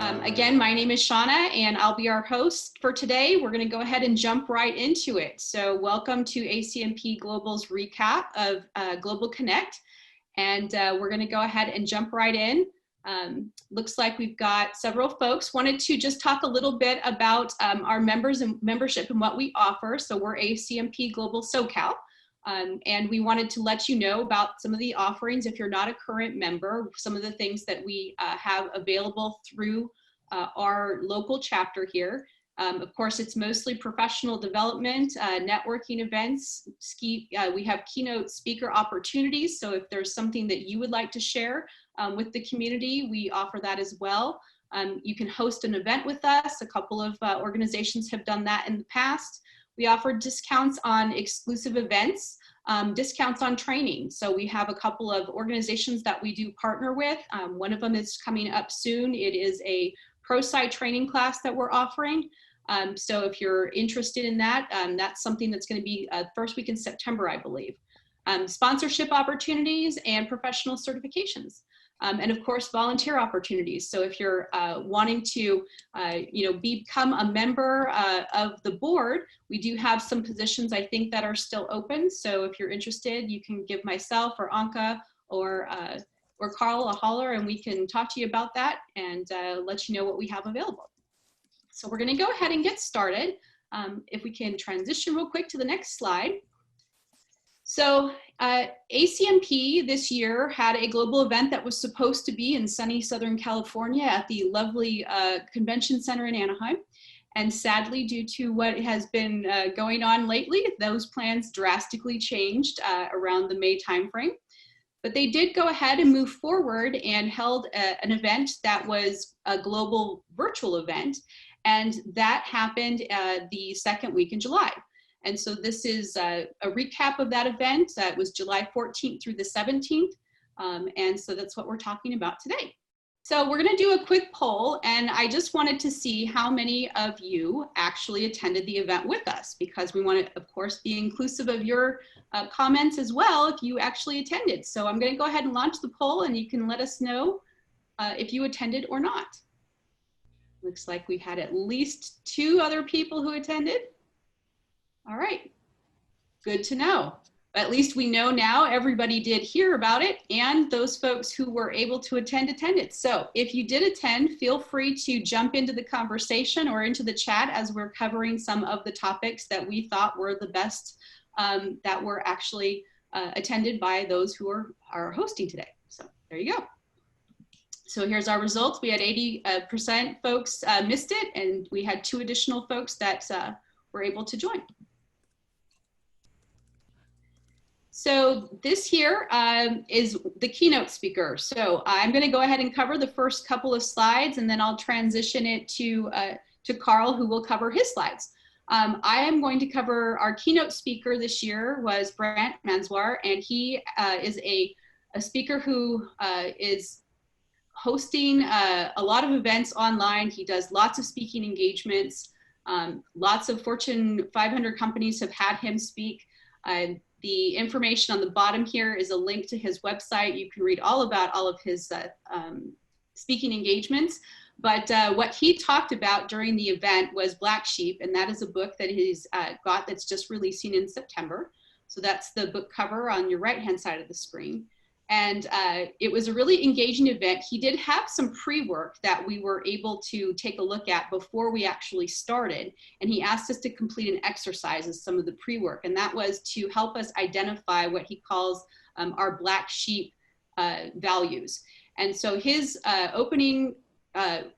Again, my name is Shauna and I'll be our host for today. We're going to go ahead and jump right into it. So welcome to ACMP Global's recap of Global Connect. And we're going to go ahead and jump right in. Looks like we've got several folks. Wanted to just talk a little bit about our members and membership and what we offer. So we're ACMP Global SoCal. And we wanted to let you know about some of the offerings if you're not a current member, some of the things that we have available through our local chapter here. Of course, it's mostly professional development, networking events. We have keynote speaker opportunities. So if there's something that you would like to share with the community, we offer that as well. You can host an event with us. A couple of organizations have done that in the past. We offer discounts on exclusive events, discounts on training. So we have a couple of organizations that we do partner with. One of them is coming up soon. It is a pro-sci training class that we're offering. So if you're interested in that, that's something that's going to be first week in September, I believe. Sponsorship opportunities and professional certifications. And of course, volunteer opportunities. So if you're wanting to, become a member of the board, we do have some positions I think that are still open. So if you're interested, you can give myself or Anka or Carl a holler, and we can talk to you about that and let you know what we have available. So we're going to go ahead and get started. If we can transition real quick to the next slide. So ACMP this year had a global event that was supposed to be in sunny Southern California at the lovely Convention Center in Anaheim. And sadly, due to what has been going on lately, those plans drastically changed around the May timeframe. But they did go ahead and move forward and held an event that was a global virtual event. And that happened the second week in July. And so this is a recap of that event. It was July 14th through the 17th. And so that's what we're talking about today. So we're going to do a quick poll, and I just wanted to see how many of you actually attended the event with us, because we want to, of course, be inclusive of your comments as well if you actually attended. So I'm going to go ahead and launch the poll, and you can let us know if you attended or not. Looks like we had at least 2 other people who attended. All right, good to know. At least we know now everybody did hear about it, and those folks who were able to attend attended. So if you did attend, feel free to jump into the conversation or into the chat as we're covering some of the topics that we thought were the best that were actually attended by those who are hosting today. So there you go. So here's our results. We had 80% folks missed it, and we had 2 additional folks that were able to join. So this here is the keynote speaker. So I'm going to go ahead and cover the first couple of slides, and then I'll transition it to Carl, who will cover his slides. I am going to cover our keynote speaker this year was Brant Manzwar, and he is a speaker who is hosting a lot of events online. He does lots of speaking engagements. Lots of Fortune 500 companies have had him speak. The information on the bottom here is a link to his website. You can read all about all of his speaking engagements. But what he talked about during the event was Black Sheep, and that is a book that he's got that's just releasing in September. So that's the book cover on your right-hand side of the screen. And it was a really engaging event. He did have some pre-work that we were able to take a look at before we actually started. And he asked us to complete an exercise as some of the pre-work. And that was to help us identify what he calls our Black Sheep values. And so his opening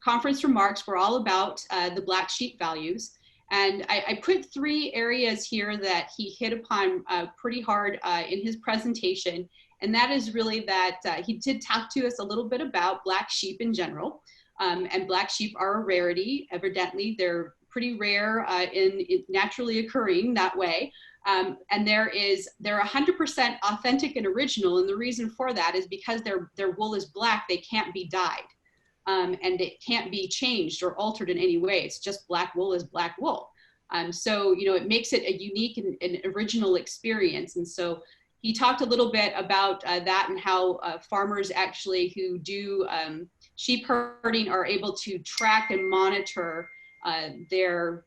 conference remarks were all about the Black Sheep values. And I put 3 areas here that he hit upon pretty hard in his presentation. And that is really that he did talk to us a little bit about Black sheep in general. And Black sheep are a rarity. Evidently, they're pretty rare in naturally occurring that way. And they're 100% authentic and original. And the reason for that is because their wool is black, they can't be dyed. And it can't be changed or altered in any way. It's just black wool is black wool. So, it makes it a unique and original experience. And so he talked a little bit about that and how farmers actually who do sheep herding are able to track and monitor their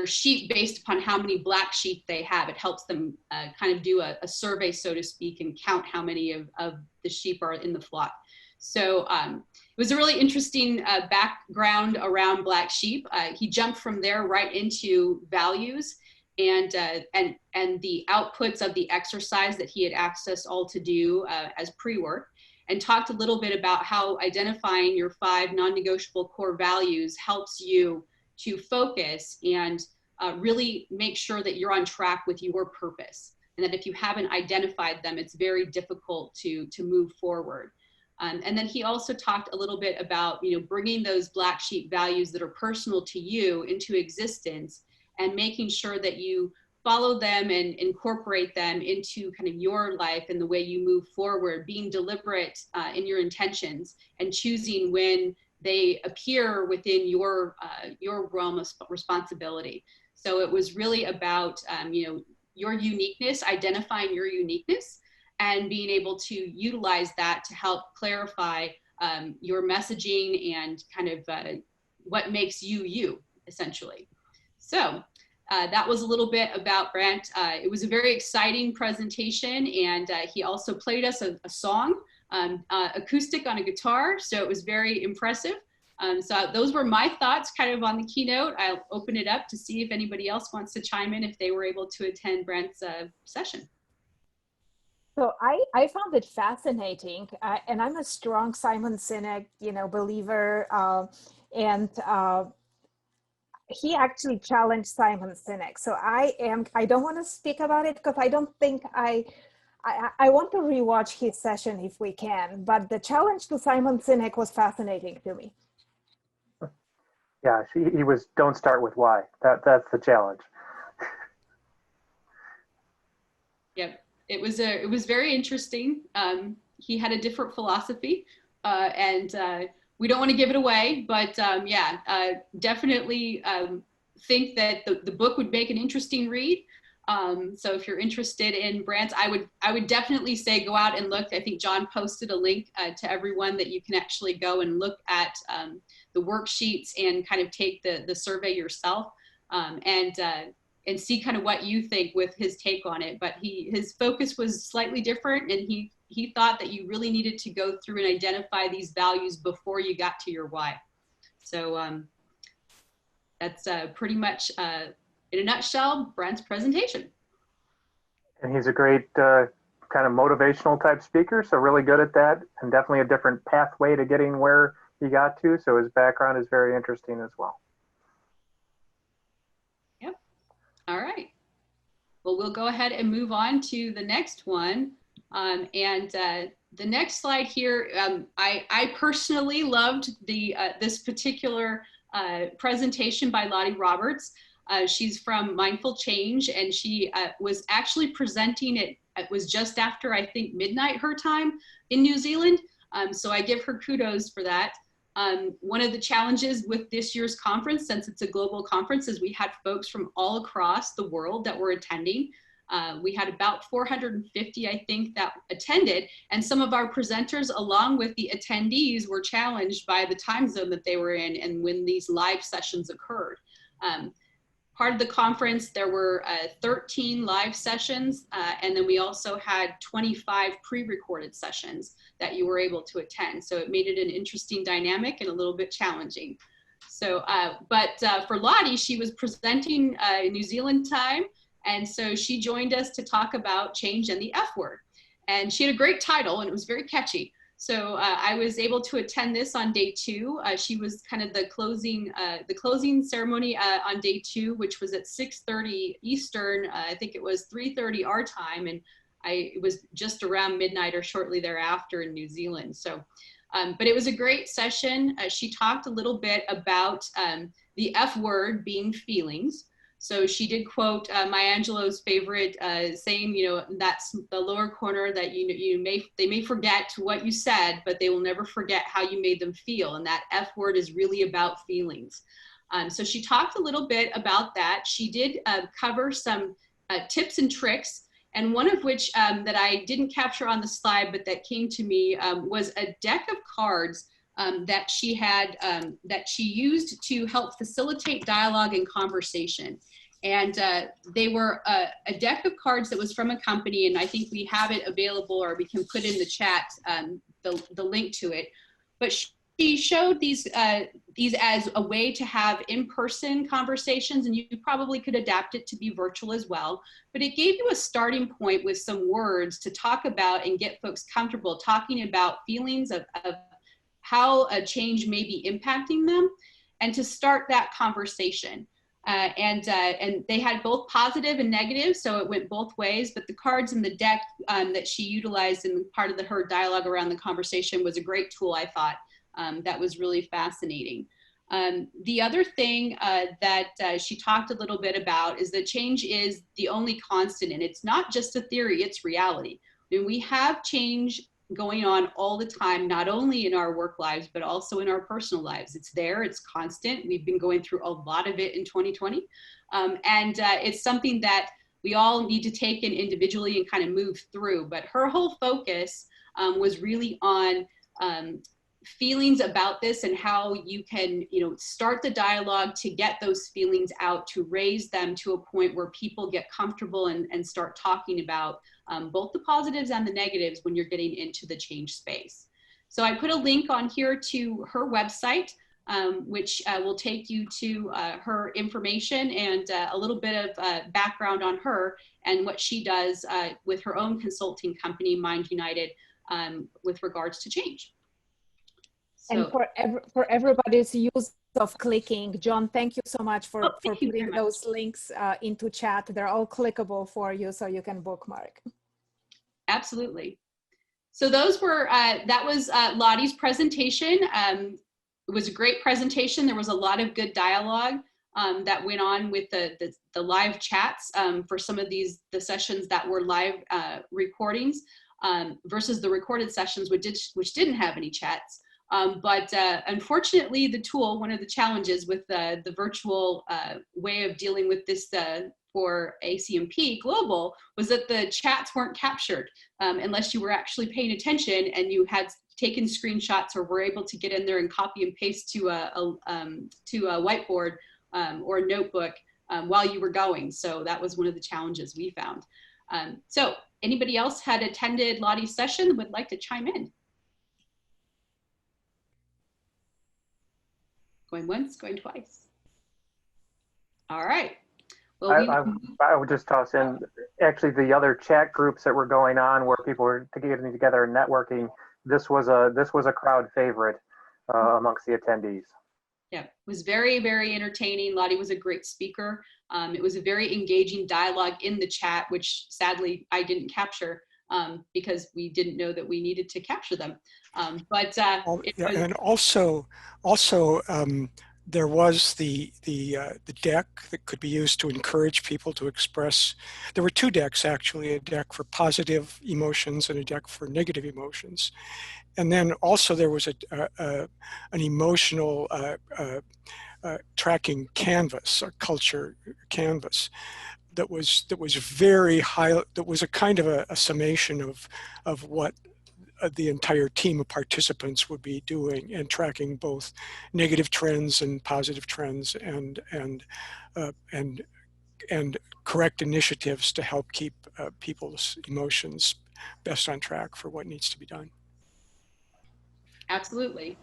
sheep based upon how many black sheep they have. It helps them kind of do a survey, so to speak, and count how many of the sheep are in the flock. So it was a really interesting background around black sheep. He jumped from there right into values and the outputs of the exercise that he had asked us all to do as pre-work, and talked a little bit about how identifying your 5 non-negotiable core values helps you to focus and really make sure that you're on track with your purpose. And that if you haven't identified them, it's very difficult to move forward. And then he also talked a little bit about, bringing those black sheep values that are personal to you into existence and making sure that you follow them and incorporate them into kind of your life and the way you move forward, being deliberate in your intentions and choosing when they appear within your realm of responsibility. So it was really about, your uniqueness, identifying your uniqueness and being able to utilize that to help clarify your messaging and kind of what makes you, you, essentially. So that was a little bit about Brent. It was a very exciting presentation, and he also played us a song, acoustic on a guitar, so it was very impressive. So those were my thoughts kind of on the keynote. I'll open it up to see if anybody else wants to chime in if they were able to attend Brent's session. So I found it fascinating, and I'm a strong Simon Sinek, believer, and he actually challenged Simon Sinek. So I don't want to speak about it because I don't think I want to rewatch his session if we can, but the challenge to Simon Sinek was fascinating to me. Yeah, he was, don't start with why. That's the challenge. Yep, it was very interesting. He had a different philosophy, and we don't want to give it away, but definitely think that the book would make an interesting read. So if you're interested in Brant's, I would definitely say go out and look. I think John posted a link to everyone that you can actually go and look at the worksheets and kind of take the survey yourself and see kind of what you think with his take on it. But his focus was slightly different, and he thought that you really needed to go through and identify these values before you got to your why. So that's pretty much, in a nutshell, Brent's presentation. And he's a great kind of motivational type speaker, so really good at that, and definitely a different pathway to getting where he got to. So his background is very interesting as well. Yep. All right. Well, we'll go ahead and move on to the next one. The next slide here, I personally loved this particular presentation by Lottie Roberts. She's from Mindful Change, and she was actually presenting it was just after, I think, midnight her time in New Zealand. So I give her kudos for that. One of the challenges with this year's conference, since it's a global conference, is we had folks from all across the world that were attending. We had about 450, I think, that attended, and some of our presenters, along with the attendees, were challenged by the time zone that they were in and when these live sessions occurred. Part of the conference, there were 13 live sessions, and then we also had 25 pre-recorded sessions that you were able to attend. So it made it an interesting dynamic and a little bit challenging. So, for Lottie, she was presenting in New Zealand time, and so she joined us to talk about change and the F word. And she had a great title, and it was very catchy. So I was able to attend this on day 2. She was kind of the closing ceremony on day 2, which was at 6:30 Eastern. I think it was 3:30 our time, and it was just around midnight or shortly thereafter in New Zealand. So, but it was a great session. She talked a little bit about the F word being feelings. So she did quote Maya Angelou's favorite saying, that's the lower corner that they may forget what you said, but they will never forget how you made them feel. And that F word is really about feelings. So she talked a little bit about that. She did cover some tips and tricks And one of which that I didn't capture on the slide, but that came to me was a deck of cards that she had, that she used to help facilitate dialogue and conversation. And they were a deck of cards that was from a company, and I think we have it available, or we can put in the chat the link to it. But she showed these as a way to have in-person conversations, and you probably could adapt it to be virtual as well. But it gave you a starting point with some words to talk about and get folks comfortable talking about feelings of how a change may be impacting them, and to start that conversation. And they had both positive and negative, so it went both ways. But the cards in the deck that she utilized in part of her dialogue around the conversation was a great tool, I thought. That was really fascinating. The other thing that she talked a little bit about is that change is the only constant, and it's not just a theory, it's reality. I mean, we have change going on all the time, not only in our work lives, but also in our personal lives. It's there, it's constant. We've been going through a lot of it in 2020. And it's something that we all need to take in individually and kind of move through. But her whole focus was really on feelings about this and how you can, start the dialogue to get those feelings out, to raise them to a point where people get comfortable and start talking about both the positives and the negatives when you're getting into the change space. So I put a link on here to her website, which will take you to her information and a little bit of background on her and what she does with her own consulting company, Mind United, with regards to change. So, and for everybody's use of clicking, John, thank you so much for putting those links into chat. They're all clickable for you, so you can bookmark. Absolutely. So those were, that was Lottie's presentation. It was a great presentation. There was a lot of good dialogue that went on with the live chats for some of the sessions that were live recordings versus the recorded sessions which didn't have any chats. But unfortunately, the tool, one of the challenges with the virtual way of dealing with this for ACMP Global was that the chats weren't captured unless you were actually paying attention and you had taken screenshots or were able to get in there and copy and paste to a whiteboard or a notebook while you were going. So that was one of the challenges we found. So anybody else had attended Lottie's session would like to chime in? Going once, going twice. All right. Well, I would just toss in actually the other chat groups that were going on where people were getting together and networking. This was a crowd favorite amongst the attendees. Yeah, it was very, very entertaining. Lottie was a great speaker. It was a very engaging dialogue in the chat, which sadly I didn't capture because we didn't know that we needed to capture them. And also there was the deck that could be used to encourage people to express. There were two decks actually, a deck for positive emotions and a deck for negative emotions. And then also there was an emotional tracking canvas, a culture canvas that was very high, that was a kind of a summation of what the entire team of participants would be doing and tracking both negative trends and positive trends and correct initiatives to help keep people's emotions best on track for what needs to be done. Absolutely.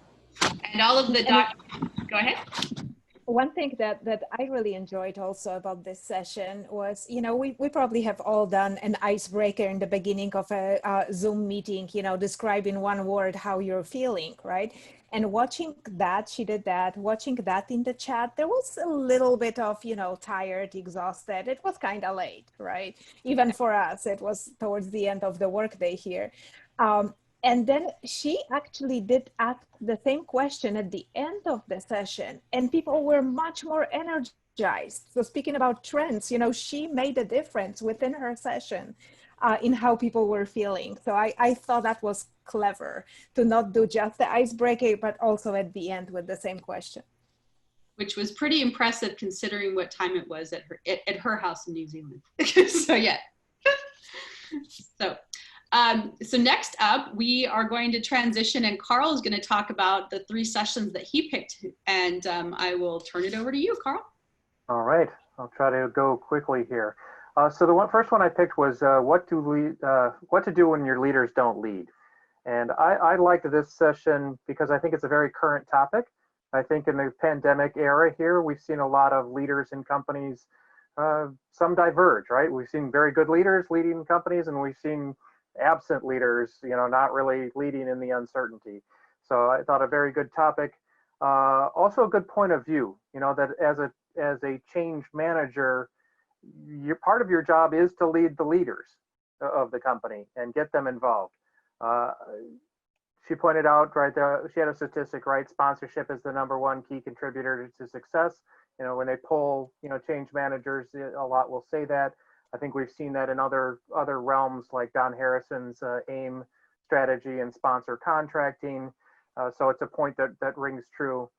And all of the go ahead. One thing that I really enjoyed also about this session was, we probably have all done an icebreaker in the beginning of a Zoom meeting, describing one word how you're feeling, right? And watching that, she did that, watching that in the chat, there was a little bit of, tired, exhausted. It was kind of late, right? Even for us, it was towards the end of the workday here. And then she actually did ask the same question at the end of the session, and people were much more energized. So speaking about trends, she made a difference within her session in how people were feeling. So I thought that was clever to not do just the icebreaker, but also at the end with the same question. Which was pretty impressive considering what time it was at her house in New Zealand. So yeah. So, so next up, we are going to transition, and Carl is going to talk about the 3 sessions that he picked, and I will turn it over to you, Carl. All right, I'll try to go quickly here. So the first one I picked was what to do when your leaders don't lead. And I liked this session because I think it's a very current topic. I think in the pandemic era here, we've seen a lot of leaders in companies, some diverge, right? We've seen very good leaders leading companies, and we've seen absent leaders, not really leading in the uncertainty. So I thought a very good topic. Also a good point of view, that as a change manager, part of your job is to lead the leaders of the company and get them involved. She pointed out, right there, she had a statistic, right? Sponsorship is the #1 key contributor to success. When they poll, change managers, a lot will say that. I think we've seen that in other realms like Don Harrison's AIM strategy and sponsor contracting. So it's a point that rings true.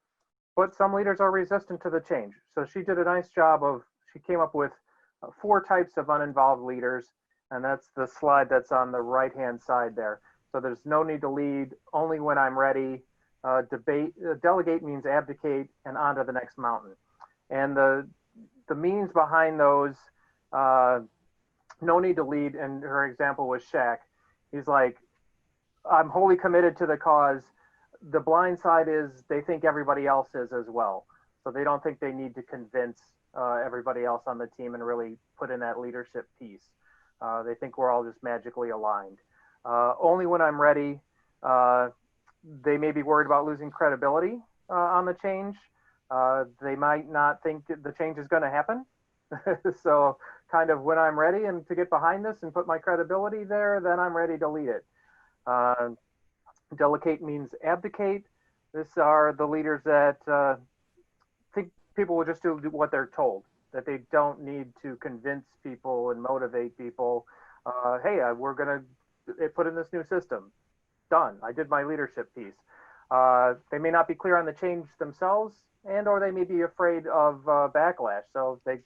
But some leaders are resistant to the change. So she did a nice job she came up with 4 types of uninvolved leaders. And that's the slide that's on the right-hand side there. So there's no need to lead, only when I'm ready. Delegate means abdicate, and on to the next mountain. And the means behind those, no need to lead, and her example was Shaq. He's like, I'm wholly committed to the cause. The blind side is they think everybody else is as well. So they don't think they need to convince everybody else on the team and really put in that leadership piece. They think we're all just magically aligned. Only when I'm ready. They may be worried about losing credibility on the change. They might not think the change is going to happen. So kind of when I'm ready and to get behind this and put my credibility there, then I'm ready to lead it. Delegate means abdicate. These are the leaders that think people will just do what they're told, that they don't need to convince people and motivate people. Hey, we're going to put in this new system. Done. I did my leadership piece. They may not be clear on the change themselves, and or they may be afraid of backlash. So they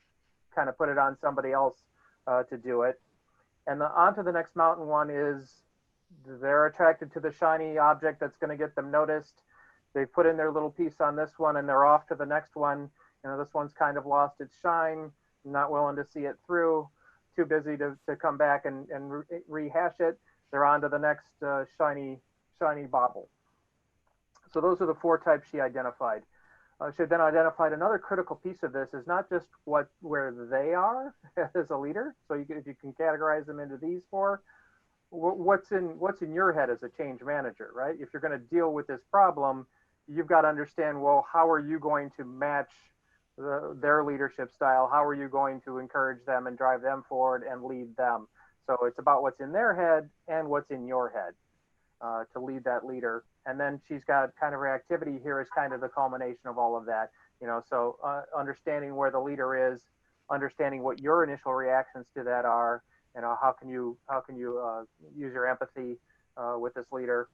kind of put it on somebody else to do it. And on to the next mountain one is they're attracted to the shiny object that's going to get them noticed. They put in their little piece on this one and they're off to the next one. This one's kind of lost its shine, not willing to see it through, too busy to come back and rehash it. They're on to the next shiny bauble. So those are the 4 types she identified. She then identified another critical piece of this is not just where they are as a leader. So if you can categorize them into these 4, what's in your head as a change manager, right? If you're going to deal with this problem, you've got to understand, well, how are you going to match their leadership style? How are you going to encourage them and drive them forward and lead them? So it's about what's in their head and what's in your head to lead that leader. And then she's got kind of her activity here is kind of the culmination of all of that. So understanding where the leader is, understanding what your initial reactions to that are, how can you use your empathy with this leader,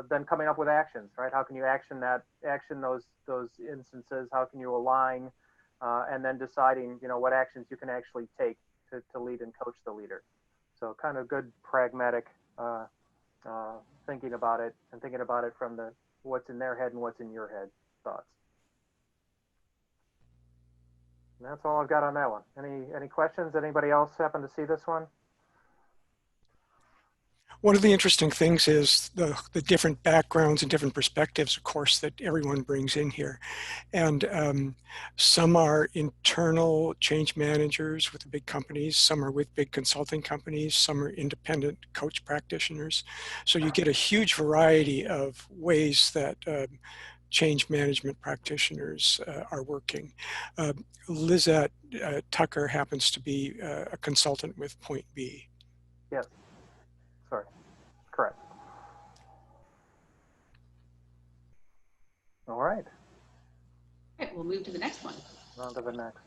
then coming up with actions, right? How can you action those instances? How can you align, and then deciding what actions you can actually take to lead and coach the leader. So kind of good pragmatic thinking about it, and thinking about it from the what's in their head and what's in your head thoughts. And that's all I've got on that one. Any questions? Anybody else happen to see this one? One of the interesting things is the different backgrounds and different perspectives, of course, that everyone brings in here. And some are internal change managers with the big companies, some are with big consulting companies, some are independent coach practitioners. So you get a huge variety of ways that change management practitioners are working. Lizette Tucker happens to be a consultant with Point B. Yes. Sorry, correct. All right. Okay, we'll move to the next one. On to the next.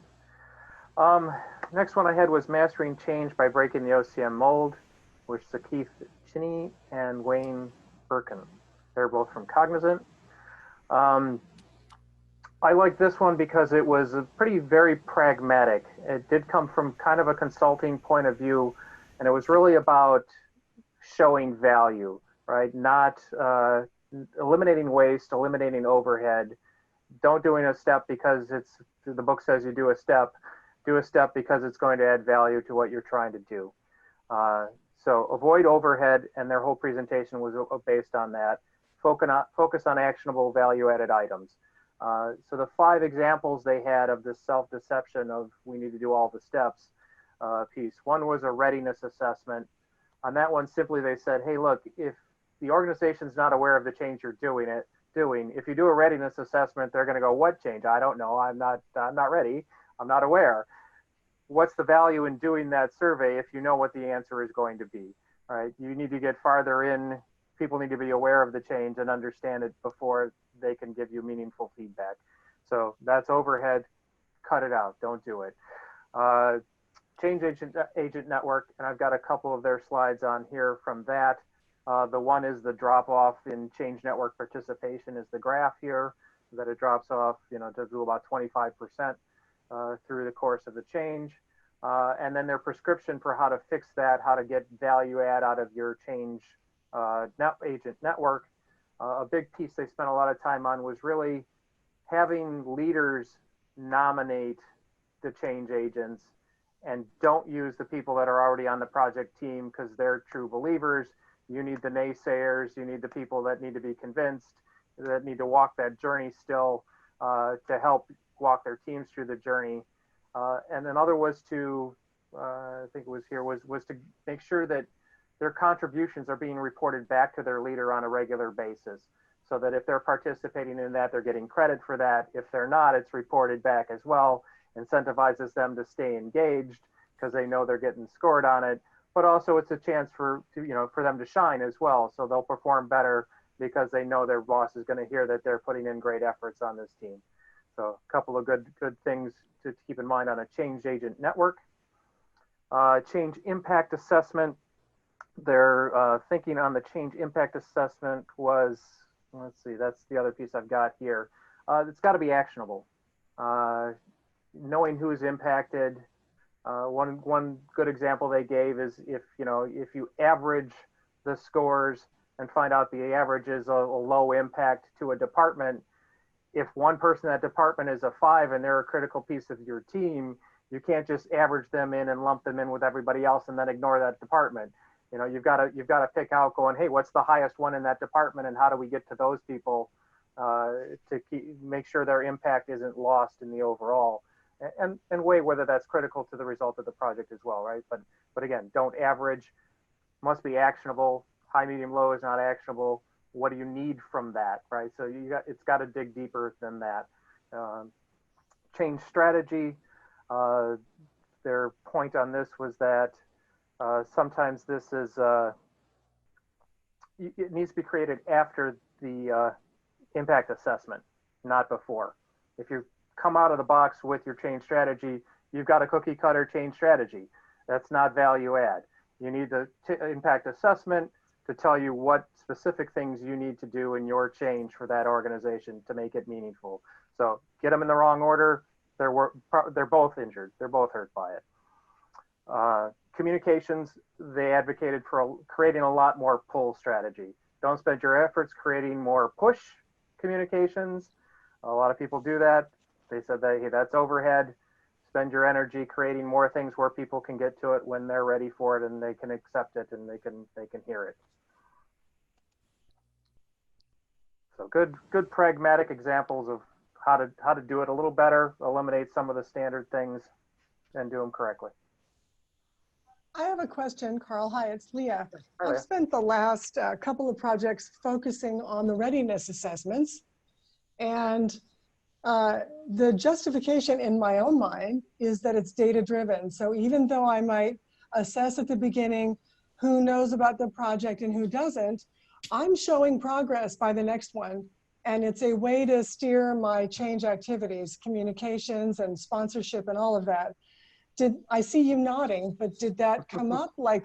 Next one I had was Mastering Change by Breaking the OCM Mold, which is Keith Chinney and Wayne Birkin. They're both from Cognizant. I like this one because it was very pragmatic. It did come from kind of a consulting point of view, And it was really about showing value, right? Not eliminating waste, eliminating overhead. Don't doing a step because the book says you do a step because it's going to add value to what you're trying to do. So avoid overhead, and their whole presentation was based on that. Focus on actionable value-added items. So the 5 examples they had of this self-deception of we need to do all the steps piece. One was a readiness assessment. On that one, simply they said, hey, look, if the organization's not aware of the change you're doing, if you do a readiness assessment, they're going to go, what change? I don't know. I'm not ready. I'm not aware. What's the value in doing that survey if you know what the answer is going to be, right? You need to get farther in. People need to be aware of the change and understand it before they can give you meaningful feedback. So that's overhead. Cut it out. Don't do it. Change agent network, and I've got a couple of their slides on here from that. The one is the drop off in change network participation is the graph here, that it drops off, to do about 25% through the course of the change. And then their prescription for how to fix that, how to get value add out of your change agent network. A big piece they spent a lot of time on was really having leaders nominate the change agents, and don't use the people that are already on the project team because they're true believers. You need the naysayers, you need the people that need to be convinced, that need to walk that journey still to help walk their teams through the journey. And another was to, I think it was here, was to make sure that their contributions are being reported back to their leader on a regular basis, so that if they're participating in that, they're getting credit for that. If they're not, it's reported back as well. Incentivizes them to stay engaged because they know they're getting scored on it, but also it's a chance for them to shine as well. So they'll perform better because they know their boss is going to hear that they're putting in great efforts on this team. So a couple of good things to keep in mind on a change agent network. Change impact assessment. Their thinking on the change impact assessment was, let's see, that's the other piece I've got here. It's got to be actionable. Knowing who's impacted. One good example they gave is if you average the scores and find out the average is a low impact to a department, if one person in that department is a 5 and they're a critical piece of your team, you can't just average them in and lump them in with everybody else and then ignore that department. You've got to pick out going, hey, what's the highest one in that department and how do we get to those people to make sure their impact isn't lost in the overall. And weigh whether that's critical to the result of the project as well, right? But again, don't average, must be actionable. High, medium, low is not actionable. What do you need from that, right? So it's got to dig deeper than that. Change strategy. Their point on this was that sometimes this is it needs to be created after the impact assessment, not before. If you come out of the box with your change strategy, you've got a cookie cutter change strategy. That's not value add. You need the impact assessment to tell you what specific things you need to do in your change for that organization to make it meaningful. So get them in the wrong order, they're both injured. They're both hurt by it. Communications, they advocated for creating a lot more pull strategy. Don't spend your efforts creating more push communications. A lot of people do that. They said that, hey, that's overhead. Spend your energy creating more things where people can get to it when they're ready for it and they can accept it and they can hear it. So good pragmatic examples of how to do it a little better, eliminate some of the standard things, and do them correctly. I have a question, Carl. Hi, it's Leah. Hi, Leah. I've spent the last couple of projects focusing on the readiness assessments, and the justification in my own mind is that it's data driven. So even though I might assess at the beginning who knows about the project and who doesn't, I'm showing progress by the next one. And it's a way to steer my change activities, communications and sponsorship and all of that. I see you nodding, but did that come up? Yeah,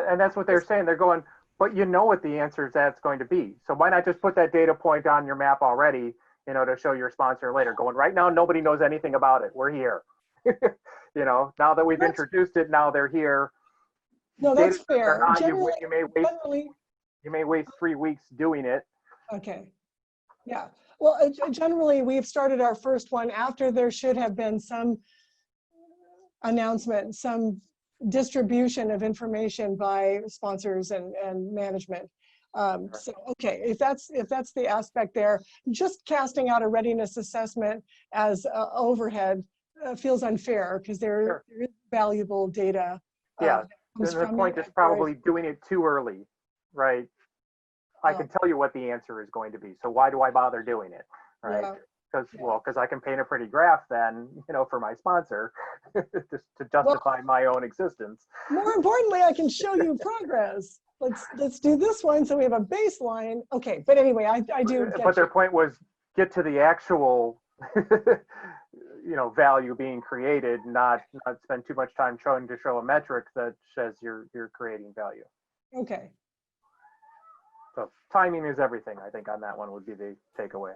and that's what they're saying. They're going, but you know what the answer is that's going to be. So why not just put that data point on your map already, to show your sponsor later, going, right now, nobody knows anything about it. We're here. Now that we've introduced it, now they're here. No, data that's fair. or not, Generally, you may waste 3 weeks doing it. okay. Yeah. Well, generally, we've started our first one after there should have been some announcement, some distribution of information by sponsors and management. So, okay, if that's the aspect there, just casting out a readiness assessment as overhead feels unfair because there is valuable data. Yeah, then the point is probably doing it too early, right? I can tell you what the answer is going to be. So why do I bother doing it, right? Because I can paint a pretty graph then, for my sponsor, just to justify my own existence. More importantly, I can show you progress. Let's do this one so we have a baseline. Okay, but anyway, I do. But their point was get to the actual, value being created, not spend too much time trying to show a metric that says you're creating value. Okay. So timing is everything, I think, on that one would be the takeaway.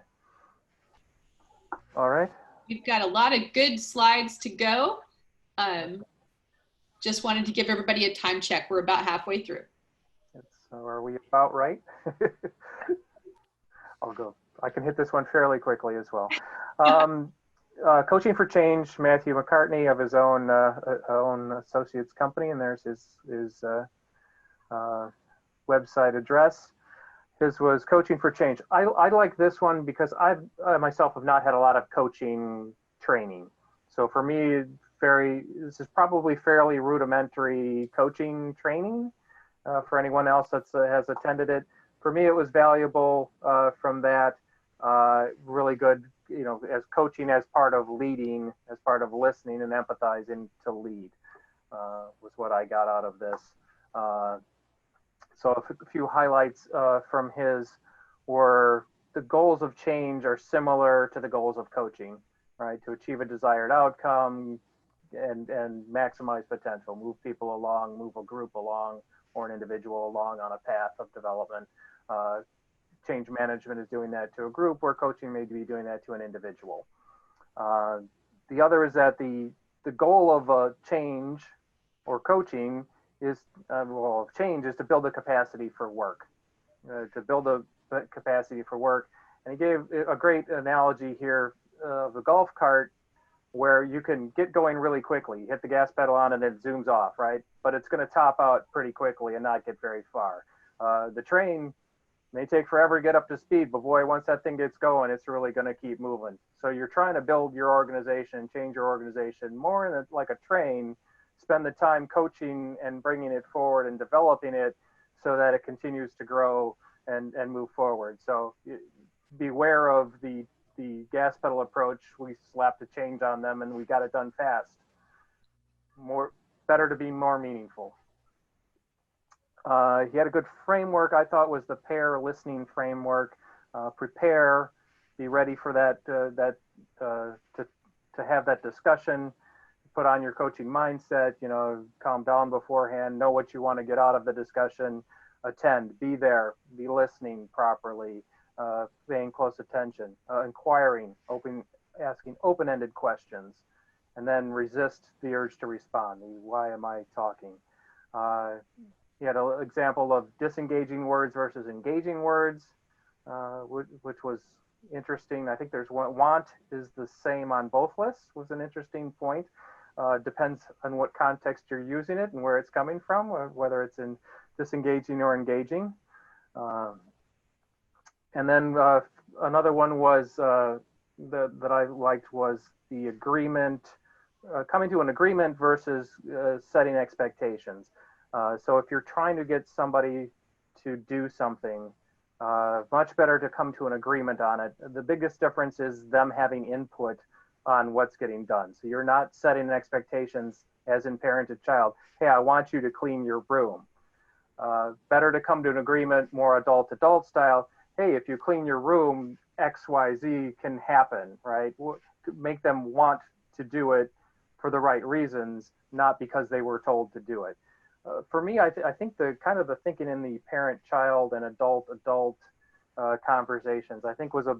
All right. We've got a lot of good slides to go. Just wanted to give everybody a time check. We're about halfway through. So are we about right? I'll go. I can hit this one fairly quickly as well. Coaching for Change, Matthew McCartney of his own associates company, and there's his website address. His was Coaching for Change. I like this one because I myself have not had a lot of coaching training. So for me, this is probably fairly rudimentary coaching training for anyone else that has attended it. For me, it was valuable from that. Really good, as coaching as part of leading, as part of listening and empathizing to lead was what I got out of this. So a few highlights from his were the goals of change are similar to the goals of coaching, right? To achieve a desired outcome and maximize potential, move people along, move a group along or an individual along on a path of development. Change management is doing that to a group where coaching may be doing that to an individual. The other is that the goal of change or coaching is change is to build a capacity for work, to build a capacity for work. And he gave a great analogy here of the golf cart where you can get going really quickly. You hit the gas pedal on and it zooms off, right? But it's going to top out pretty quickly and not get very far. The train may take forever to get up to speed, but boy, once that thing gets going, it's really going to keep moving. So you're trying to build your organization, change your organization more in like a train, spend the time coaching and bringing it forward and developing it so that it continues to grow and move forward. So beware of the gas pedal approach. We slapped a change on them and we got it done fast. Better to be more meaningful. He had a good framework, I thought, was the pair listening framework. Prepare, be ready for that, to have that discussion. Put on your coaching mindset, calm down beforehand, know what you want to get out of the discussion, attend, be there, be listening properly, paying close attention, inquiring, asking open-ended questions, and then resist the urge to respond. Why am I talking? He had an example of disengaging words versus engaging words, which was interesting. I think there's one, want is the same on both lists, was an interesting point. Depends on what context you're using it and where it's coming from, whether it's in disengaging or engaging. And then another one was that I liked was the agreement, coming to an agreement versus setting expectations. So if you're trying to get somebody to do something, much better to come to an agreement on it. The biggest difference is them having input on what's getting done. So you're not setting expectations as in parent to child. Hey, I want you to clean your room. Better to come to an agreement, more adult style. Hey, if you clean your room, X, Y, Z can happen, right? Make them want to do it for the right reasons, not because they were told to do it. For me, I think the kind of the thinking in the parent-child and adult conversations, I think was a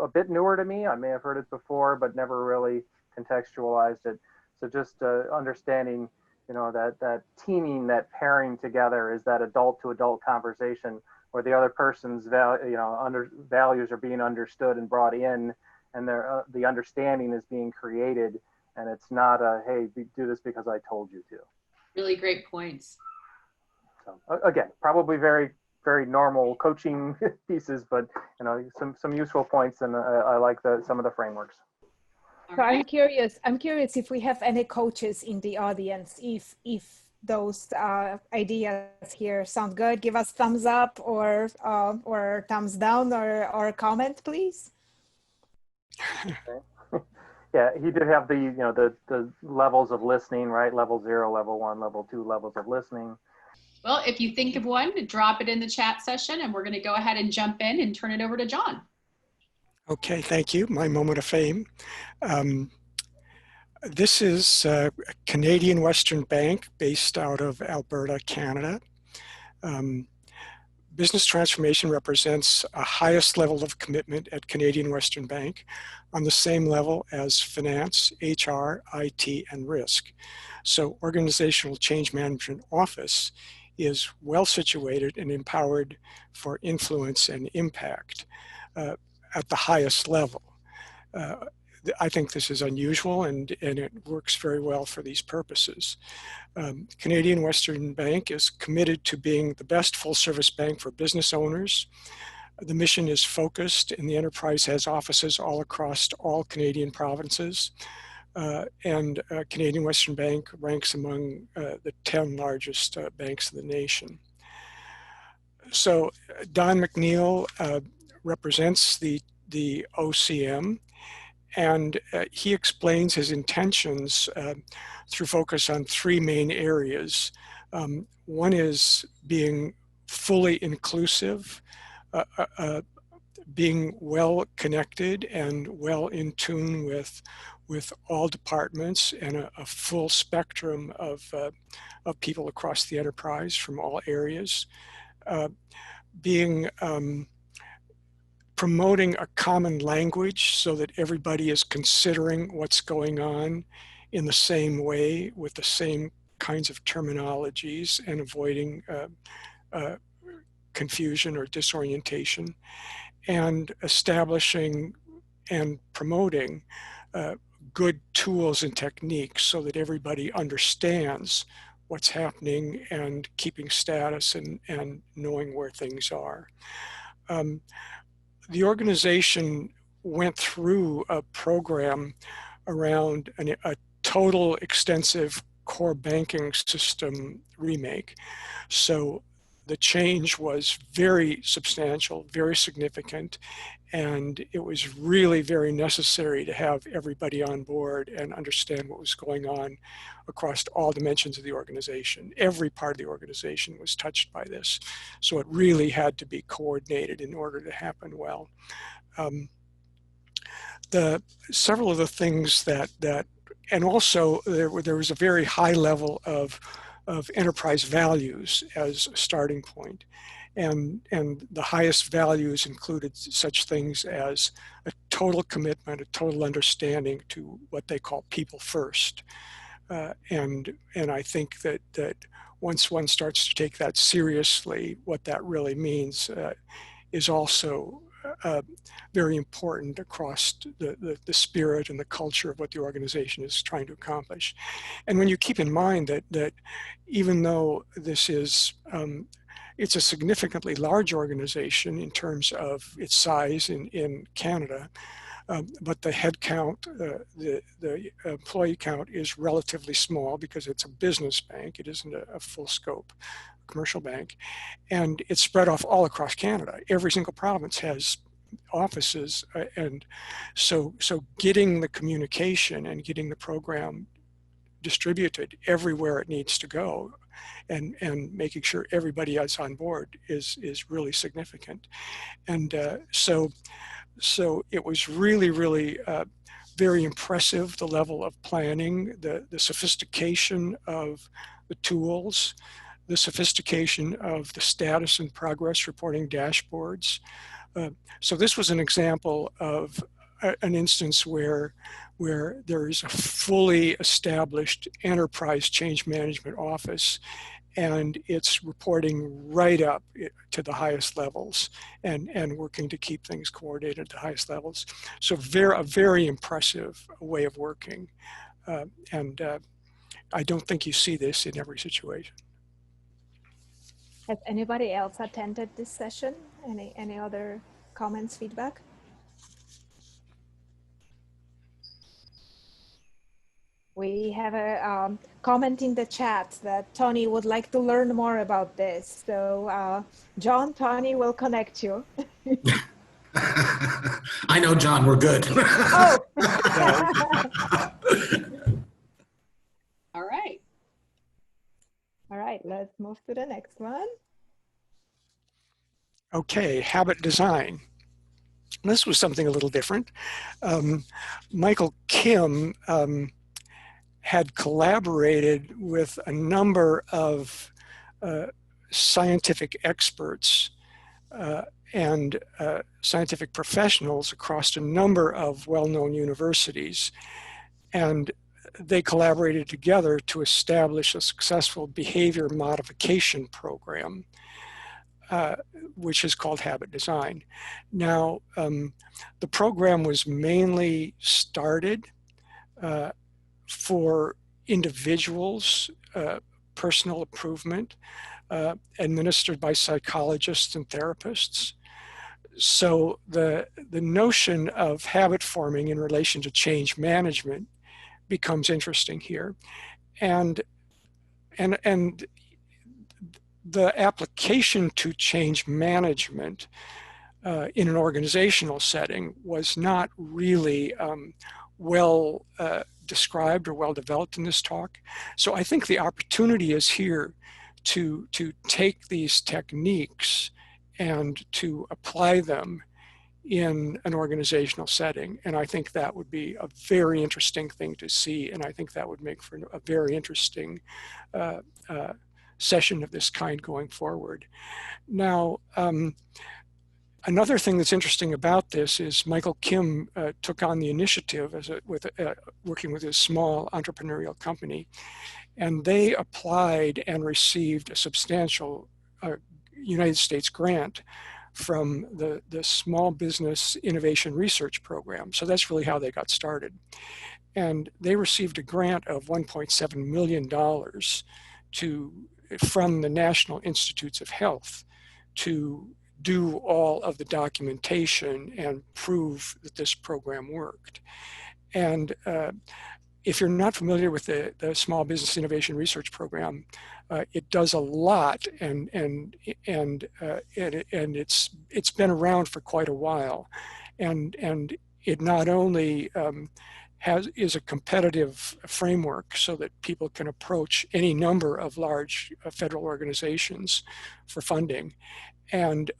bit newer to me. I may have heard it before, but never really contextualized it. So just understanding, you know, that teaming, that pairing together is that adult to adult conversation where the other person's values are being understood and brought in, and the understanding is being created, and it's not a, hey, do this because I told you to. Really great points. So again, probably very, very normal coaching pieces, but you know, some useful points, and I like some of the frameworks. So I'm curious if we have any coaches in the audience, if those ideas here sound good, give us thumbs up or thumbs down or comment, please. Okay. Yeah, he did have the, you know, the levels of listening, right? Level 0, level 1, level 2 levels of listening. Well, if you think of one, drop it in the chat session, and we're going to go ahead and jump in and turn it over to John. Okay, thank you. My moment of fame. This is a Canadian Western Bank based out of Alberta, Canada. Business transformation represents a highest level of commitment at Canadian Western Bank, on the same level as finance, HR, IT, and risk. So Organizational Change Management Office is well situated and empowered for influence and impact at the highest level. I think this is unusual, and it works very well for these purposes. Canadian Western Bank is committed to being the best full-service bank for business owners. The mission is focused, and the enterprise has offices all across all Canadian provinces. Canadian Western Bank ranks among the 10 largest banks in the nation. So Don McNeil represents the OCM, and he explains his intentions through focus on 3 main areas. One is being fully inclusive, being well connected and well in tune with all departments and a full spectrum of people across the enterprise from all areas. Promoting a common language so that everybody is considering what's going on in the same way with the same kinds of terminologies, and avoiding confusion or disorientation, and establishing and promoting good tools and techniques so that everybody understands what's happening and keeping status and knowing where things are. The organization went through a program around a total extensive core banking system remake. So the change was very substantial, very significant, and it was really very necessary to have everybody on board and understand what was going on across all dimensions of the organization. Every part of the organization was touched by this, so it really had to be coordinated in order to happen well. Several of the things and also there was a very high level of enterprise values as a starting point. And the highest values included such things as a total commitment, a total understanding to what they call people first. And I think that once one starts to take that seriously, what that really means is also very important across the spirit and the culture of what the organization is trying to accomplish. And when you keep in mind that even though this is, it's a significantly large organization in terms of its size in Canada, but the head count, the employee count is relatively small because it's a business bank. It isn't a full scope commercial bank, and it's spread off all across Canada. Every single province has offices, and so getting the communication and getting the program distributed everywhere it needs to go, and making sure everybody is on board is really significant. And so it was really very impressive, the level of planning, the sophistication of the tools, the sophistication of the status and progress reporting dashboards. So this was an example of an instance where there is a fully established enterprise change management office, and it's reporting right up to the highest levels and working to keep things coordinated at the highest levels. So a very impressive way of working. I don't think you see this in every situation. Has anybody else attended this session? Any other comments, feedback? We have a comment in the chat that Tony would like to learn more about this. So John, Tony will connect you. I know, John, we're good. Oh. All right. All right, let's move to the next one. Okay, habit design. This was something a little different. Michael Kim had collaborated with a number of scientific experts and scientific professionals across a number of well-known universities. And they collaborated together to establish a successful behavior modification program, which is called habit design. Now, the program was mainly started for individuals, personal improvement, administered by psychologists and therapists. So the notion of habit forming in relation to change management becomes interesting here. And the application to change management in an organizational setting was not really well described or well developed in this talk. So I think the opportunity is here to take these techniques and to apply them in an organizational setting. And I think that would be a very interesting thing to see. And I think that would make for a very interesting session of this kind going forward. Now, another thing that's interesting about this is Michael Kim took on the initiative working with his small entrepreneurial company, and they applied and received a substantial United States grant from the Small Business Innovation Research Program. So that's really how they got started. And they received a grant of $1.7 million from the National Institutes of Health to do all of the documentation and prove that this program worked. And if you're not familiar with the Small Business Innovation Research Program, it does a lot, and it's been around for quite a while, and it not only is a competitive framework so that people can approach any number of large federal organizations for funding,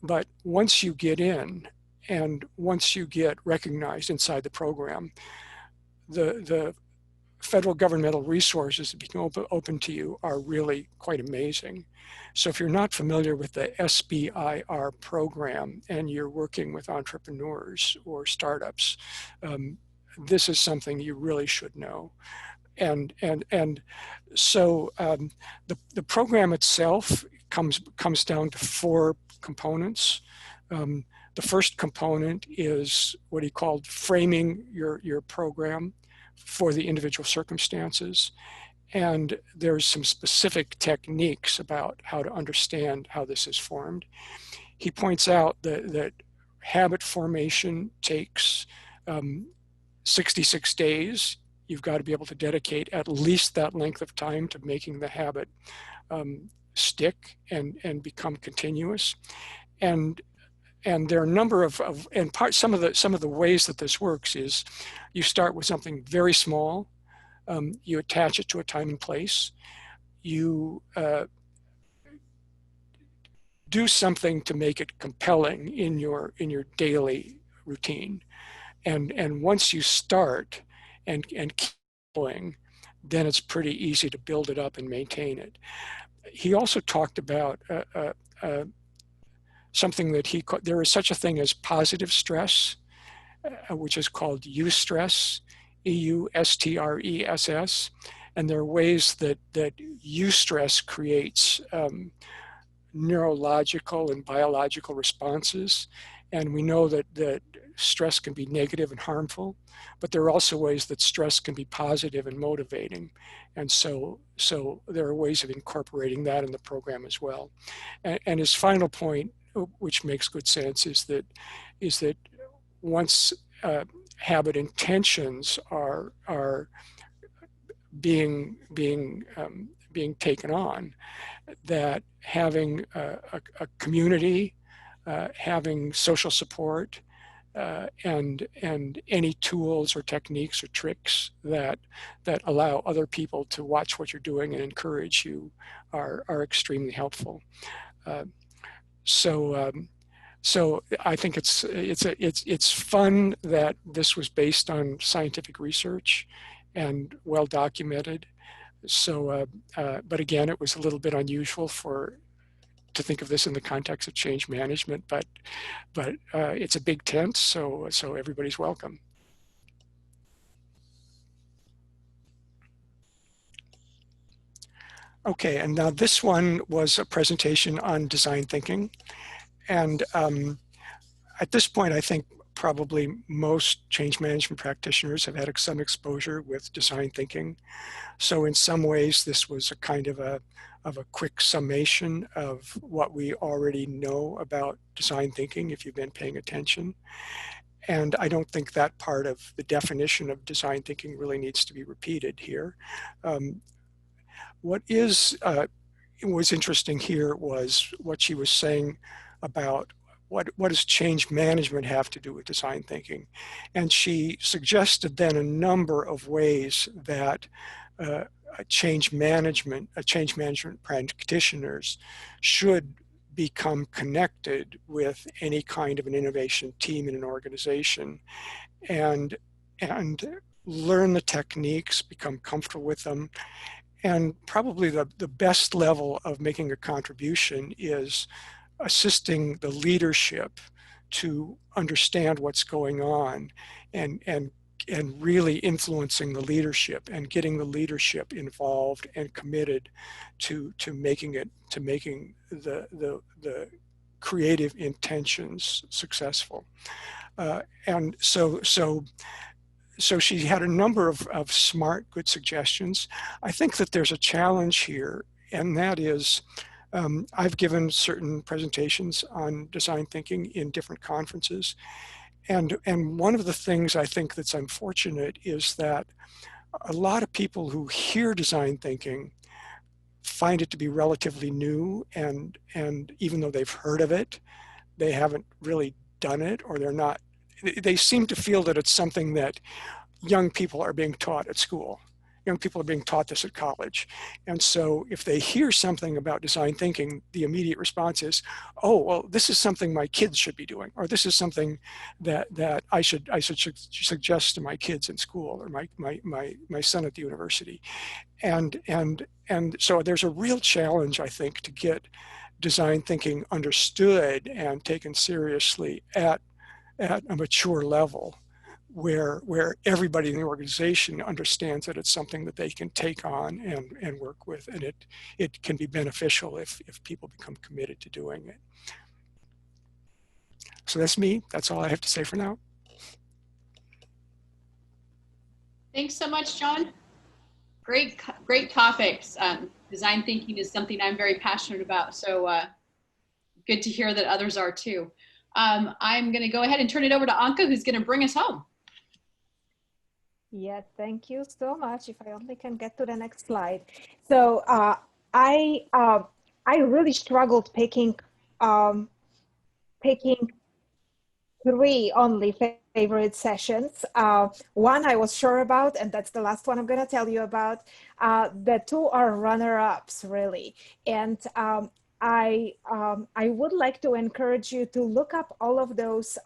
but once you get in and once you get recognized inside the program, the federal governmental resources that become open to you are really quite amazing. So if you're not familiar with the SBIR program and you're working with entrepreneurs or startups, this is something you really should know. And so the program itself comes down to 4 components. The first component is what he called framing your program for the individual circumstances. And there's some specific techniques about how to understand how this is formed. He points out that habit formation takes 66 days. You've got to be able to dedicate at least that length of time to making the habit stick and become continuous. And there are a number some of the ways that this works is you start with something very small, you attach it to a time and place, you do something to make it compelling in your daily routine, and once you start and keep going, then it's pretty easy to build it up and maintain it. He also talked about something that there is such a thing as positive stress, which is called eustress, EUSTRESS. And there are ways that eustress creates neurological and biological responses. And we know that stress can be negative and harmful, but there are also ways that stress can be positive and motivating. And so there are ways of incorporating that in the program as well. And his final point, which makes good sense, is that once habit intentions are being taken on, that having a community, having social support, and any tools or techniques or tricks that allow other people to watch what you're doing and encourage you are extremely helpful. So I think it's fun that this was based on scientific research and well documented. So, but again, it was a little bit unusual to think of this in the context of change management, but it's a big tent, so everybody's welcome. Okay, and now this one was a presentation on design thinking. And at this point, I think probably most change management practitioners have had some exposure with design thinking. So in some ways, this was a kind of a quick summation of what we already know about design thinking, if you've been paying attention. And I don't think that part of the definition of design thinking really needs to be repeated here. What was interesting here was what she was saying about what does change management have to do with design thinking. And she suggested then a number of ways that change management practitioners should become connected with any kind of an innovation team in an organization, and learn the techniques, become comfortable with them. And probably the best level of making a contribution is assisting the leadership to understand what's going on, and really influencing the leadership and getting the leadership involved and committed to making the creative intentions successful. And so she had a number of smart, good suggestions. I think that there's a challenge here, and that is, I've given certain presentations on design thinking in different conferences. And one of the things I think that's unfortunate is that a lot of people who hear design thinking find it to be relatively new, and even though they've heard of it, they haven't really done it, or they seem to feel that it's something that young people are being taught at school. Young people are being taught this at college. And so if they hear something about design thinking, the immediate response is, oh, well, this is something my kids should be doing, or this is something that I should suggest to my kids in school, or my son at the university. And so there's a real challenge, I think, to get design thinking understood and taken seriously at a mature level, where everybody in the organization understands that it's something that they can take on and work with, and it can be beneficial if people become committed to doing it. So that's me. That's all I have to say for now. Thanks so much, John. Great topics. Design thinking is something I'm very passionate about, so good to hear that others are too. I'm going to go ahead and turn it over to Anka, who's going to bring us home. Yeah, thank you so much. If I only can get to the next slide. So I really struggled picking three only favorite sessions. One I was sure about, and that's the last one I'm going to tell you about. The two are runner-ups, really. And I would like to encourage you to look up all of those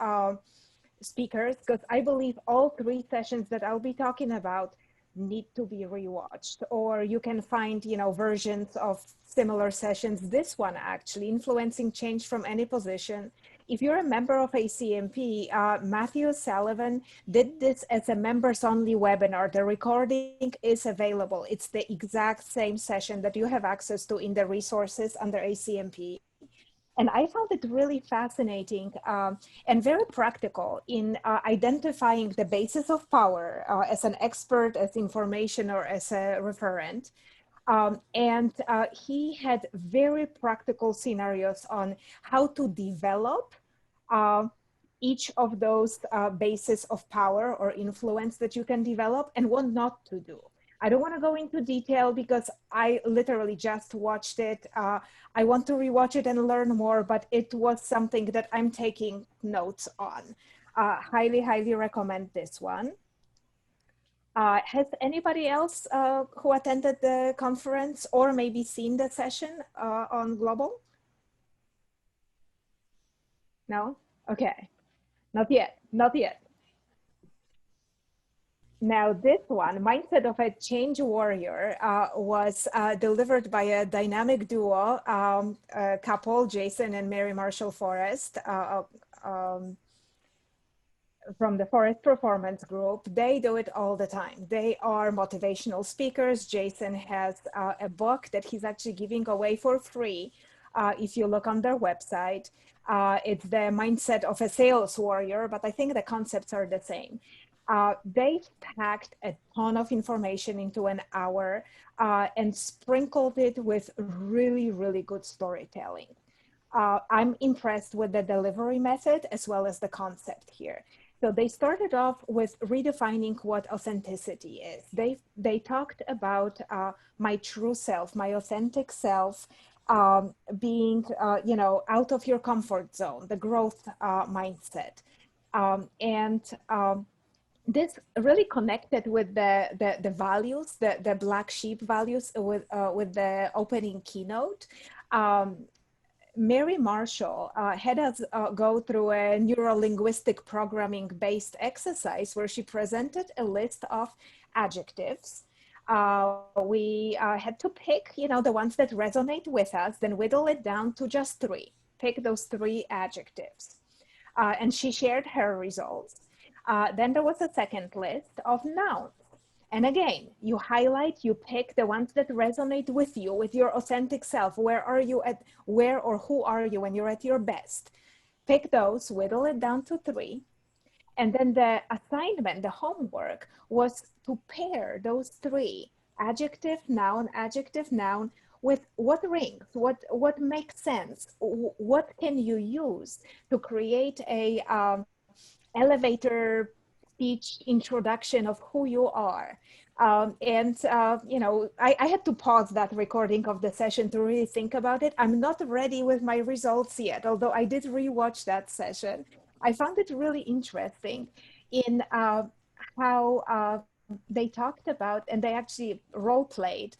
speakers, because I believe all three sessions that I'll be talking about need to be rewatched, or you can find, versions of similar sessions. This one actually, influencing change from any position. If you're a member of ACMP, Matthew Sullivan did this as a members only webinar. The recording is available. It's the exact same session that you have access to in the resources under ACMP. And I found it really fascinating and very practical in identifying the basis of power as an expert, as information, or as a referent. He had very practical scenarios on how to develop each of those bases of power or influence that you can develop, and what not to do. I don't want to go into detail because I literally just watched it. I want to rewatch it and learn more, but it was something that I'm taking notes on. Highly, highly recommend this one. Has anybody else who attended the conference or maybe seen the session on Global? No? Okay. Not yet. Not yet. Now this one, Mindset of a Change Warrior, was delivered by a dynamic duo, couple, Jason and Mary Marshall Forrest, from the Forest Performance Group. They do it all the time. They are motivational speakers. Jason has a book that he's actually giving away for free. If you look on their website, it's the Mindset of a Sales Warrior, but I think the concepts are the same. They packed a ton of information into an hour and sprinkled it with really, really good storytelling. I'm impressed with the delivery method as well as the concept here. So they started off with redefining what authenticity is. They talked about my true self, my authentic self, being, out of your comfort zone, the growth mindset. This really connected with the values, the black sheep values with the opening keynote. Mary Marshall had us go through a neuro-linguistic programming based exercise where she presented a list of adjectives. We had to pick, the ones that resonate with us, then whittle it down to just 3. Pick those 3 adjectives. And she shared her results. Then there was a second list of nouns. And again, you highlight, you pick the ones that resonate with you, with your authentic self. Where are you at, where or who are you when you're at your best? Pick those, whittle it down to 3. And then the assignment, the homework, was to pair those 3, adjective, noun, with what rings, what makes sense, what can you use to create a elevator speech introduction of who you are. I had to pause that recording of the session to really think about it. I'm not ready with my results yet, although I did rewatch that session. I found it really interesting in how they talked about, and they actually role played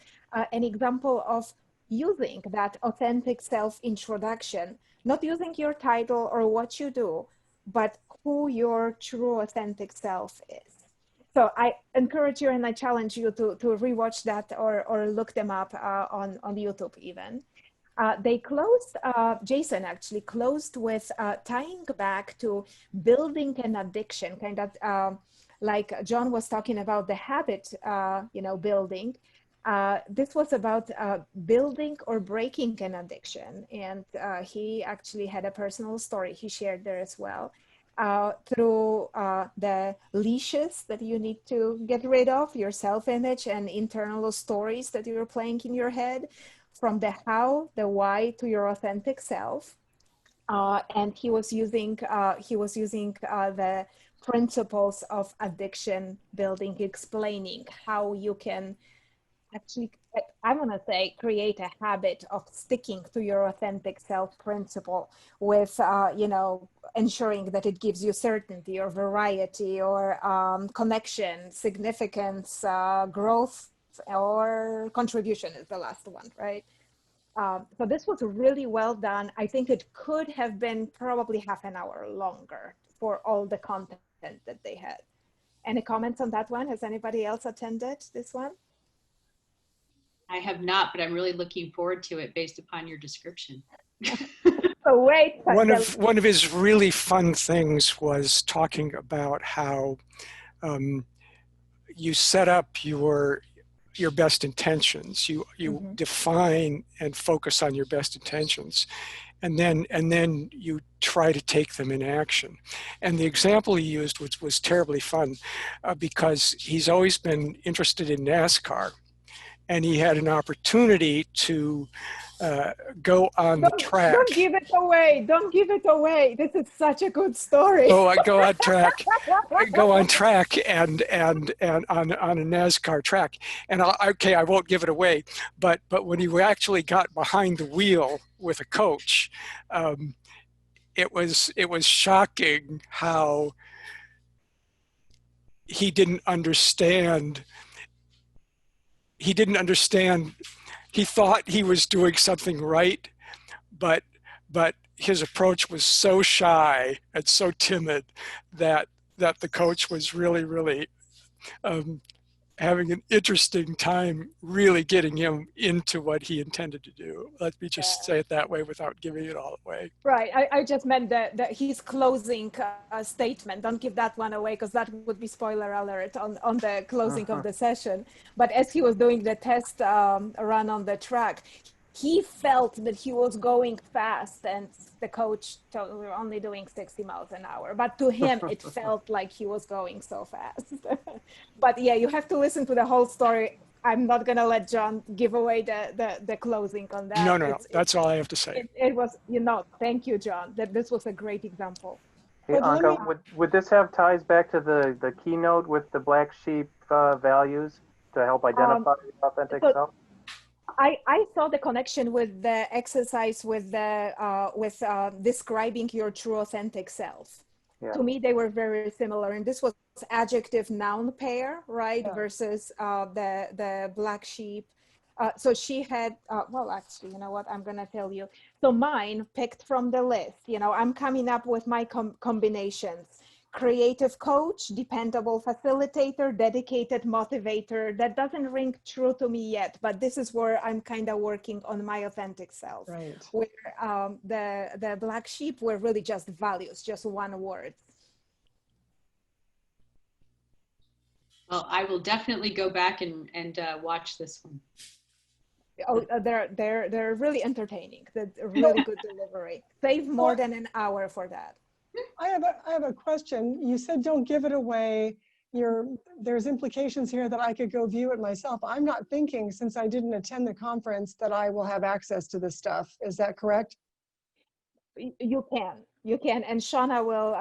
an example of using that authentic self introduction, not using your title or what you do, but who your true authentic self is. So I encourage you and I challenge you to rewatch that or look them up on YouTube even. They closed, Jason actually closed with tying back to building an addiction, kind of like John was talking about the habit, building. This was about building or breaking an addiction. And he actually had a personal story he shared there as well. Through the leashes that you need to get rid of, your self-image and internal stories that you're playing in your head, from the how, the why to your authentic self. And he was using the principles of addiction building, explaining how you can actually, I'm going to say, create a habit of sticking to your authentic self principle with, ensuring that it gives you certainty or variety or connection, significance, growth, or contribution is the last one, right? So this was really well done. I think it could have been probably half an hour longer for all the content that they had. Any comments on that one? Has anybody else attended this one? I have not, but I'm really looking forward to it based upon your description. So wait. One of his really fun things was talking about how you set up your best intentions. You define and focus on your best intentions, and then you try to take them in action. And the example he used was terribly fun because he's always been interested in NASCAR, and he had an opportunity to go on the track. Don't give it away. Don't give it away. This is such a good story. Oh, I go on track. And on a NASCAR track. And I won't give it away. But when he actually got behind the wheel with a coach, it was shocking how he didn't understand. He thought he was doing something right, but his approach was so shy and so timid that the coach was really having an interesting time really getting him into what he intended to do. Let me just say it that way without giving it all away. Right. I just meant that his closing statement. Don't give that one away because that would be spoiler alert on the closing of the session. But as he was doing the test run on the track, he felt that he was going fast, and the coach told him we were only doing 60 miles an hour. But to him, it felt like he was going so fast. But yeah, you have to listen to the whole story. I'm not going to let John give away the closing on that. No. That's all I have to say. It was, thank you, John. This was a great example. Hey, Anka, would this have ties back to the keynote with the black sheep values to help identify the authentic self? I saw the connection with the exercise with describing your true authentic self. Yeah. To me, they were very similar, and this was adjective noun pair, right? Yeah. Versus the black sheep. So she had, well, actually, you know what? I'm going to tell you. So mine picked from the list. I'm coming up with my combinations. Creative coach, dependable facilitator, dedicated motivator. That doesn't ring true to me yet, but this is where I'm kind of working on my authentic self. Right. Where the black sheep were really just values, just one word. Well, I will definitely go back and watch this one. Oh, they're really entertaining. They're really good delivery. Save more than an hour for that. I have a question. You said don't give it away. There's implications here that I could go view it myself. I'm not thinking, since I didn't attend the conference, that I will have access to this stuff. Is that correct? You can, and Shauna will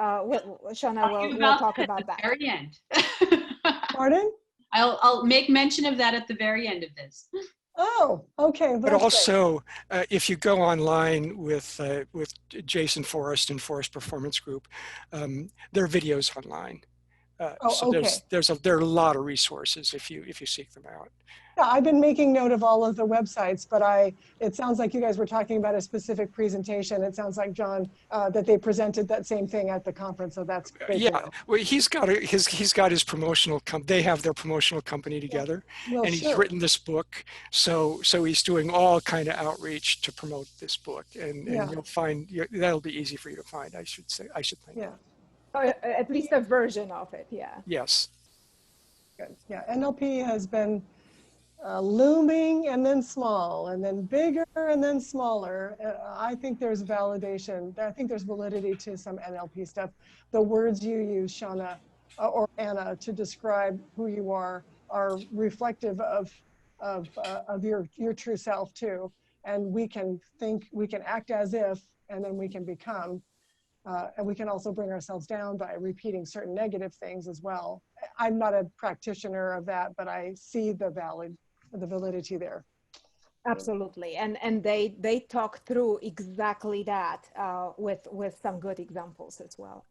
talk about that. Very end. Pardon? I'll make mention of that at the very end of this. Oh, okay. But also, if you go online with Jason Forrest and Forrest Performance Group, there are videos online. So okay. There are a lot of resources if you seek them out. Yeah, I've been making note of all of the websites, but it sounds like you guys were talking about a specific presentation. It sounds like, John, that they presented that same thing at the conference, so that's great. Yeah, well, he's got his promotional they have their promotional company together, well, and he's written this book. So he's doing all kind of outreach to promote this book, and you'll find that'll be easy for you to find. I should think. Yeah, or at least a version of it. Yeah. Yes. Good. Yeah, NLP has been looming and then small and then bigger and then smaller. I think there's validation. I think there's validity to some NLP stuff. The words you use, Shauna or Anna, to describe who you are reflective of your true self too. And we can act as if, and then we can become. And we can also bring ourselves down by repeating certain negative things as well. I'm not a practitioner of that, but I see the validity there. Absolutely, and they talk through exactly that with some good examples as well.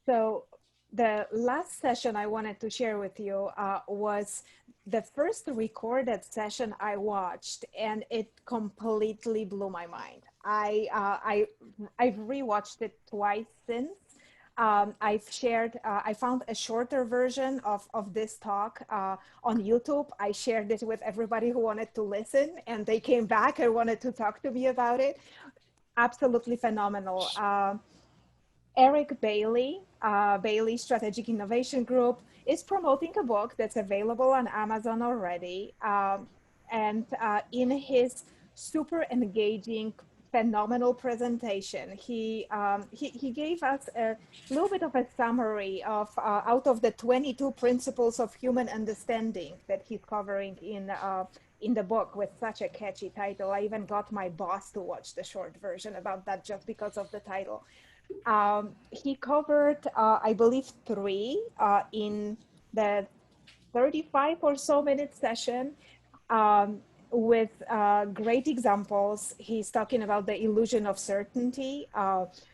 So the last session I wanted to share with you was the first recorded session I watched, and it completely blew my mind. I've rewatched it twice since. I've shared, I found a shorter version of this talk on YouTube. I shared it with everybody who wanted to listen, and they came back and wanted to talk to me about it. Absolutely phenomenal. Eric Bailey, Bailey Strategic Innovation Group, is promoting a book that's available on Amazon already. And in his super engaging, phenomenal presentation, he gave us a little bit of a summary of out of the 22 principles of human understanding that he's covering in the book with such a catchy title. I even got my boss to watch the short version about that just because of the title. He covered, I believe, 3 in the 35 or so minute session with great examples. He's talking about the illusion of certainty,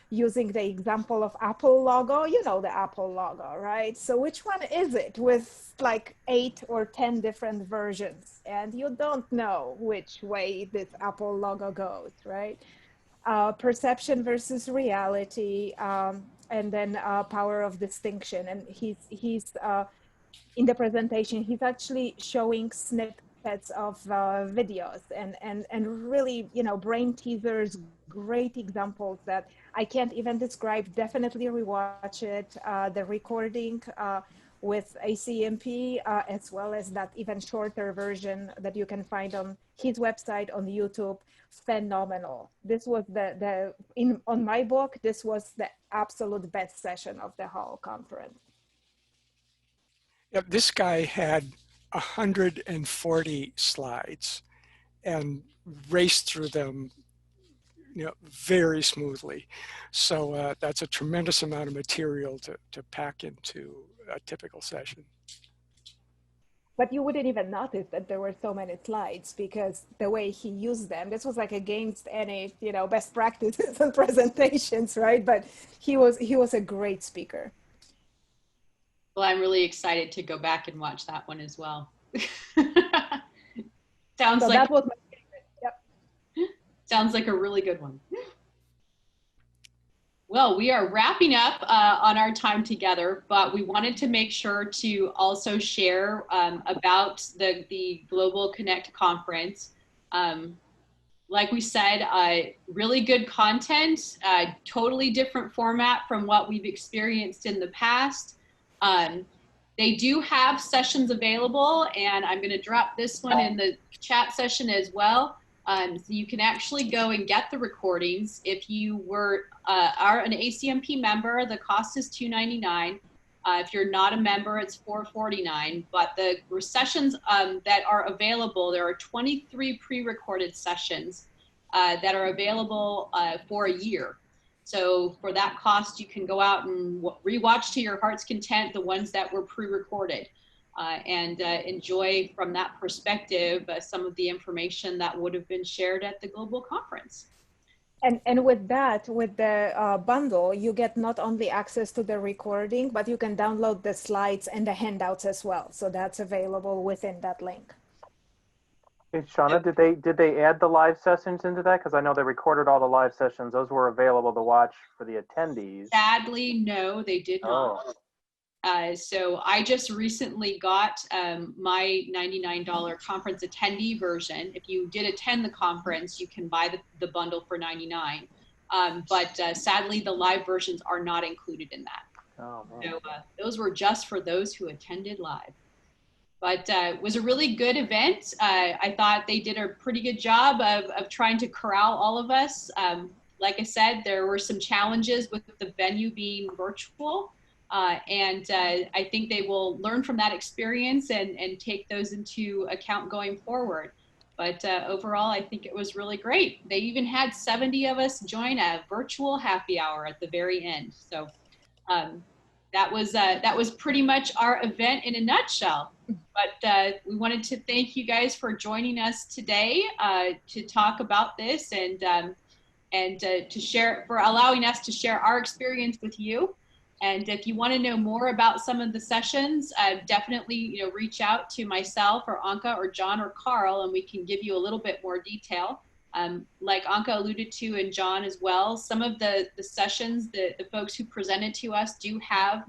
using the example of Apple logo. You know the Apple logo, right? So which one is it, with like 8 or 10 different versions, and you don't know which way this Apple logo goes, right? Perception versus reality, and then power of distinction. And he's in the presentation, he's actually showing snippets of videos and really, you know, brain teasers, great examples that I can't even describe. Definitely rewatch it. The recording with ACMP, as well as that even shorter version that you can find on his website, on YouTube. Phenomenal. This was on my book, this was the absolute best session of the whole conference. Yeah, this guy had 140 slides and raced through them, you know, very smoothly. So that's a tremendous amount of material to pack into a typical session. But you wouldn't even notice that there were so many slides, because the way he used them, this was like against any, you know, best practices and presentations, right? But he was a great speaker. Well, I'm really excited to go back and watch that one as well. Sounds So like that was my favorite. Yep. Sounds like a really good one. Well, we are wrapping up on our time together, but we wanted to make sure to also share about the Global Connect conference. Like we said, really good content, totally different format from what we've experienced in the past. They do have sessions available, and I'm going to drop this one in the chat session as well. So you can actually go and get the recordings. If you are an ACMP member, the cost is $2.99. If you're not a member, it's $4.49. But the sessions that are available, there are 23 pre-recorded sessions that are available for a year. So for that cost, you can go out and rewatch to your heart's content the ones that were pre-recorded. And enjoy from that perspective some of the information that would have been shared at the global conference. And with that, with the bundle, you get not only access to the recording, but you can download the slides and the handouts as well. So that's available within that link. Hey, Shauna, did they add the live sessions into that? Because I know they recorded all the live sessions. Those were available to watch for the attendees. Sadly, no, they did not. Oh. So I just recently got my $99 conference attendee version. If you did attend the conference, you can buy the bundle for $99. But sadly, the live versions are not included in that. Oh, man. So those were just for those who attended live. But it was a really good event. I thought they did a pretty good job of trying to corral all of us. Like I said, there were some challenges with the venue being virtual. And I think they will learn from that experience and take those into account going forward. But overall, I think it was really great. They even had 70 of us join a virtual happy hour at the very end. So that was pretty much our event in a nutshell. But we wanted to thank you guys for joining us today to talk about this and to share, for allowing us to share our experience with you. And if you want to know more about some of the sessions, definitely reach out to myself or Anka or John or Carl, and we can give you a little bit more detail. Like Anka alluded to and John as well, some of the sessions, the folks who presented to us do have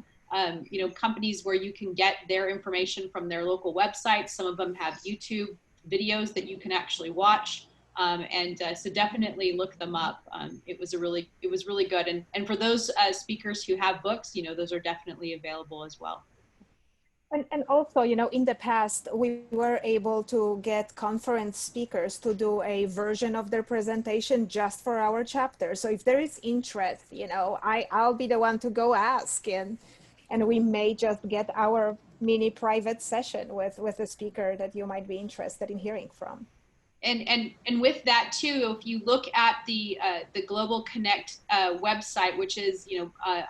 companies where you can get their information from their local websites. Some of them have YouTube videos that you can actually watch. So definitely look them up. It was really good. And for those speakers who have books, those are definitely available as well. And also, in the past, we were able to get conference speakers to do a version of their presentation just for our chapter. So if there is interest, I'll be the one to go ask, and we may just get our mini private session with a speaker that you might be interested in hearing from. And with that too, if you look at the Global Connect website, which is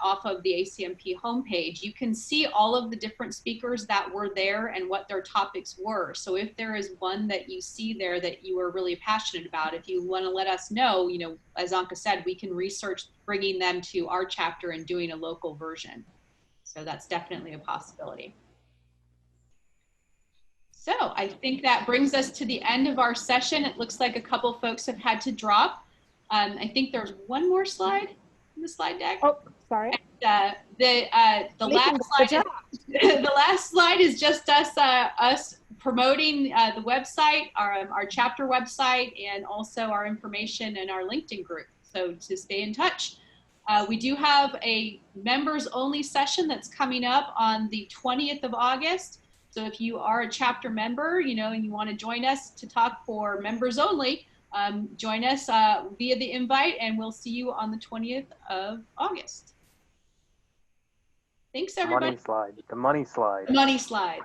off of the ACMP homepage, you can see all of the different speakers that were there and what their topics were. So if there is one that you see there that you are really passionate about, if you want to let us know, as Anka said, we can research bringing them to our chapter and doing a local version. So that's definitely a possibility. So I think that brings us to the end of our session. It looks like a couple folks have had to drop. I think there's one more slide in the slide deck. Oh, sorry. And, the last slide is just us promoting the website, our chapter website, and also our information in our LinkedIn group. So to stay in touch. We do have a members only session that's coming up on the 20th of August. So if you are a chapter member, and you want to join us to talk for members only, join us via the invite, and we'll see you on the 20th of August. Thanks, everybody. The money slide. The money slide.